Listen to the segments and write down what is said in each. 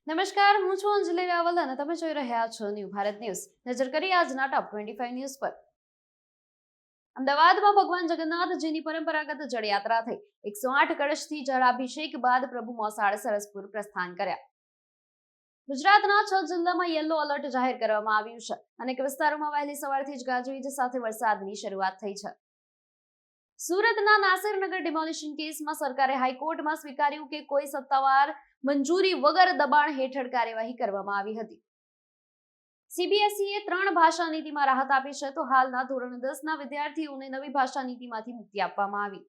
નમસ્કાર, હું છું અંજલિ રાવલ અને તમે જોઈ રહ્યા છો ન્યૂ ભારત ન્યૂઝ. નજર કરીએ આજના ટોપ 25 ન્યૂઝ પર. અમદાવાદમાં ભગવાન જગન્નાથજીની પરંપરાગત જળયાત્રા થઈ. 108 કળશથી જળાભિષેક બાદ પ્રભુ મોસાળ સરસપુર પ્રસ્થાન કર્યા. ગુજરાતના 6 જિલ્લામાં યલો એલર્ટ જાહેર કરવામાં આવ્યું છે. અનેક વિસ્તારોમાં વહેલી સવારથી જ ગાજવીજ સાથે વરસાદની શરૂઆત થઈ છે. સુરતના નાસિરનગર ડિમોલિશન કેસમાં સરકારે હાઈકોર્ટમાં સ્વીકાર્યું કે કોઈ સત્તાવાર મંજૂરી વગર દબાણ હેઠળ કાર્યવાહી કરવામાં આવી હતી. સીબીએસઈએ 3 ભાષા નીતિમાં રાહત આપી છે, તો હાલના ધોરણ 10ના વિદ્યાર્થીઓને નવી ભાષા નીતિમાંથી મુક્તિ આપવામાં આવી.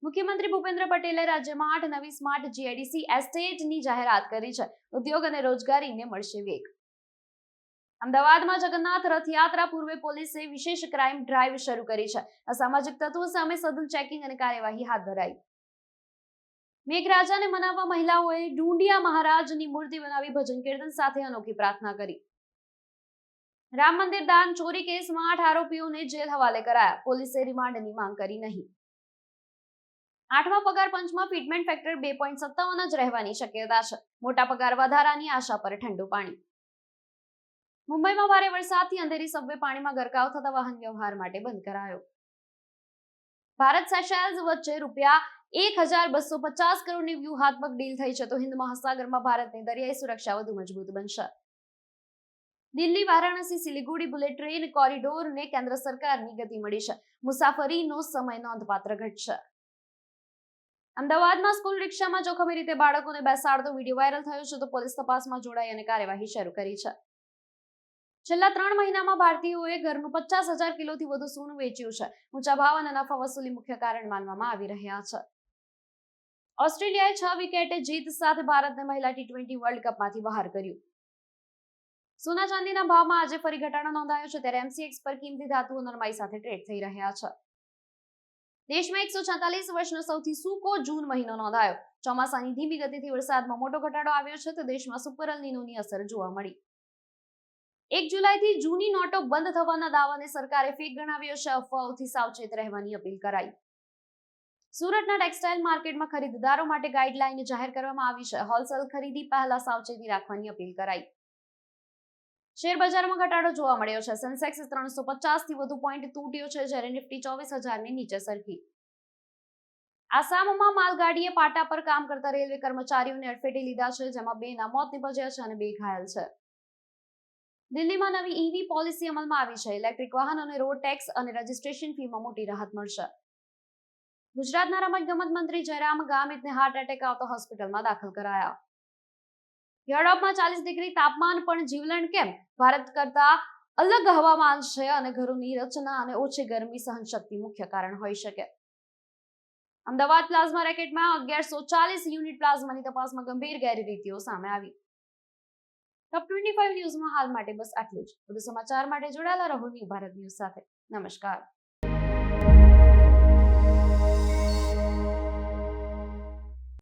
મુખ્યમંત્રી ભૂપેન્દ્ર પટેલે રાજ્યમાં 8 નવી સ્માર્ટ જીઆઈડીસી એસ્ટેટની જાહેરાત કરી છે. ઉદ્યોગ અને રોજગારીને મળશે વેગ. અમદાવાદમાં જગન્નાથ રથયાત્રા પૂર્વે પોલીસે વિશેષ ક્રાઇમ ડ્રાઈવ શરૂ કરી છે. અસામાજિક તત્વો સામે સઘન ચેકિંગ અને કાર્યવાહી હાથ ધરાઈ. મેઘરાજાને મનાવવા મહિલાઓએ ઢૂંઢિયા મહારાજની મૂર્તિ બનાવી ભજન કીર્તન સાથે અનોખી પ્રાર્થના કરી. રામ મંદિર દાન ચોરી કેસમાં 8 આરોપીઓને જેલ હવાલે કરાયા. પોલીસે રિમાન્ડની માંગ કરી નહીં. 8મા પગાર પંચમાં ફિટમેન્ટ ફેક્ટર 2.57 જ રહેવાની શક્યતા છે. મોટા પગાર વધારાની આશા પર ઠંડુ પાણી. મુંબઈમાં ભારે વરસાદથી અંધેરી સબવે પાણીમાં ગરકાવ થતા વાહન વ્યવહાર માટે બંધ કરાયો. ભારત સેશેલ્સ વચ્ચે ₹1250 કરોડની વ્યૂહાત્મક ડીલ થઈ છે, તો હિન્દ મહાસાગરમાં ભારતની દરિયાઈ સુરક્ષા વધુ મજબૂત બનશે. દિલ્હી વારાણસી સિલિગુડી બુલેટ ટ્રેન કોરિડોરને કેન્દ્ર સરકારની ગતિ મળી છે. મુસાફરીનો સમય નોંધપાત્ર ઘટશે. અમદાવાદમાં સ્કૂલ રિક્ષામાં જોખમી રીતે બાળકોને બેસાડતો વિડીયો વાયરલ થયો છે, તો પોલીસ તપાસમાં જોડાઈ અને કાર્યવાહી શરૂ કરી છે. છેલ્લા 3 મહિનામાં ભારતીયોએ ઘરનું 50,000 કિલોથી વધુ સોનું વેચ્યું છે. ઊંચા ભાવ અને નફા વસૂલી મુખ્ય કારણ માનવામાં આવી રહ્યા છે. ઓસ્ટ્રેલિયાએ 6 વિકેટે જીત સાથે ભારતને મહિલા T20 વર્લ્ડ કપમાંથી બહાર કર્યું. સોના ચાંદીના ભાવમાં આજે ફરી ઘટાડો નોંધાયો છે, ત્યારે MCX પર કિંમતી ધાતુઓ નરમાઈ સાથે ટ્રેડ થઈ રહ્યા છે. દેશમાં 146 વર્ષનો સૌથી સૂકો જૂન મહિનો નોંધાયો. ચોમાસાની ધીમી ગતિથી વરસાદમાં મોટો ઘટાડો આવ્યો છે, તો દેશમાં સુપર એલ નીનોની અસર જોવા મળી. 1 જુલાઈથી જૂની નોટો બંધ થવાના દાવાને સરકારે ફેક ગણાવ્યો છે. અફવાઓથી સાવચેત રહેવાની અપીલ કરાઈ. સુરતના ટેક્સટાઇલ માર્કેટમાં ખરીદદારો માટે ગાઈડલાઈન જાહેર કરવામાં આવી છે. હોલસેલ ખરીદી પહેલા સાવચેતી રાખવાની અપીલ કરાઈ. શેર બજારમાં ઘટાડો જોવા મળ્યો છે. સેન્સેક્સ 350 થી વધુ પોઈન્ટ તૂટ્યો છે, જ્યારે નિફ્ટી 24,000 ની નીચે સરકી. આસામમાં માલગાડીએ પાટા પર કામ કરતા રેલવે કર્મચારીઓને અડફેટે લીધા છે, જેમાં 2 ના મોત નીપજ્યા છે અને 2 ઘાયલ છે. દિલ્હીમાં નવી ઈવી પોલિસી અમલમાં આવી છે. ઇલેક્ટ્રિક વાહનોને રોડ ટેક્સ અને રજિસ્ટ્રેશન ફીમાં મોટી રાહત મળશે. ગુજરાતના રમતગમત મંત્રી જયરામ ગામિતને હાર્ટ એટેક આવતા હોસ્પિટલમાં દાખલ કરાયા. યુરોપમાં 40 ડિગ્રી તાપમાન પણ જીવલેણ કેમ? ભારત કરતા અલગ હવામાન છે અને ઘરોની રચના અને ઓછી ગરમી સહનશક્તિ મુખ્ય કારણ હોઈ શકે. અમદાવાદ પ્લાઝમા રેકેટમાં 1140 યુનિટ પ્લાઝમાની તપાસમાં ગંભીર ગેરરીતિઓ સામે આવી. ટોપ 25 ન્યૂઝમાં હાલ માટે બસ આટલું જ. વધુ સમાચાર માટે જોડાયેલા રહો ન્યૂ ભારત ન્યૂઝ સાથે. નમસ્કાર.